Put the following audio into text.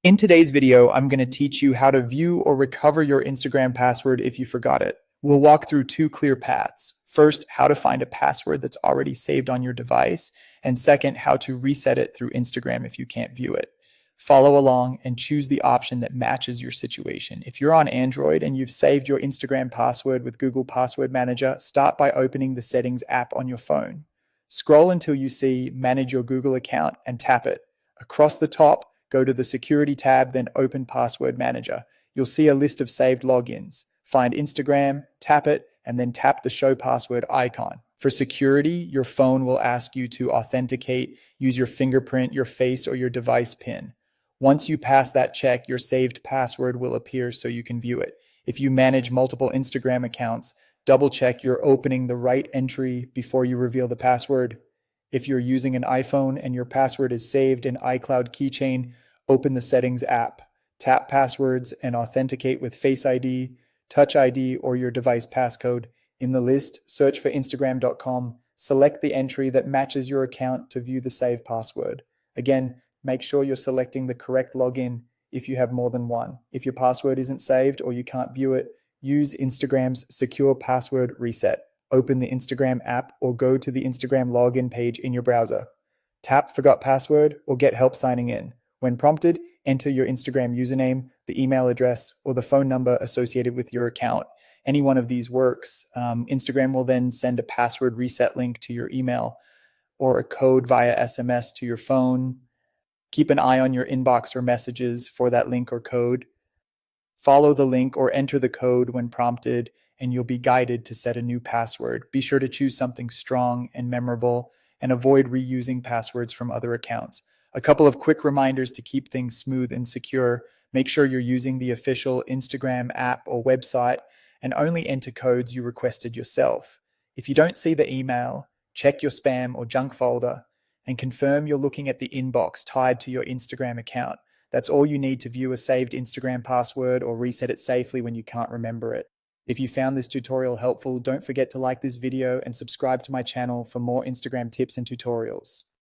In today's video, I'm going to teach you how to view or recover your Instagram password if you forgot it. We'll walk through two clear paths. First, how to find a password that's already saved on your device, and second, how to reset it through Instagram if you can't view it. Follow along and choose the option that matches your situation. If you're on Android and you've saved your Instagram password with Google Password Manager, start by opening the Settings app on your phone. Scroll until you see Manage Your Google Account and tap it. Across the top, go to the Security tab, then open Password Manager. You'll see a list of saved logins. Find Instagram, tap it, and then tap the Show Password icon. For security, your phone will ask you to authenticate, use your fingerprint, your face, or your device PIN. Once you pass that check, your saved password will appear so you can view it. If you manage multiple Instagram accounts, double check you're opening the right entry before you reveal the password. If you're using an iPhone and your password is saved in iCloud Keychain, open the Settings app. Tap Passwords and authenticate with Face ID, Touch ID, or your device passcode. In the list, search for Instagram.com. Select the entry that matches your account to view the saved password. Again, make sure you're selecting the correct login if you have more than one. If your password isn't saved or you can't view it, use Instagram's secure password reset. Open the Instagram app or go to the Instagram login page in your browser. Tap Forgot Password or get help signing in. When prompted, enter your Instagram username, the email address, or the phone number associated with your account. Any one of these works. Instagram will then send a password reset link to your email or a code via SMS to your phone. Keep an eye on your inbox or messages for that link or code. Follow the link or enter the code when prompted, and you'll be guided to set a new password. Be sure to choose something strong and memorable and avoid reusing passwords from other accounts. A couple of quick reminders to keep things smooth and secure. Make sure you're using the official Instagram app or website and only enter codes you requested yourself. If you don't see the email, check your spam or junk folder and confirm you're looking at the inbox tied to your Instagram account. That's all you need to view a saved Instagram password or reset it safely when you can't remember it. If you found this tutorial helpful, don't forget to like this video and subscribe to my channel for more Instagram tips and tutorials.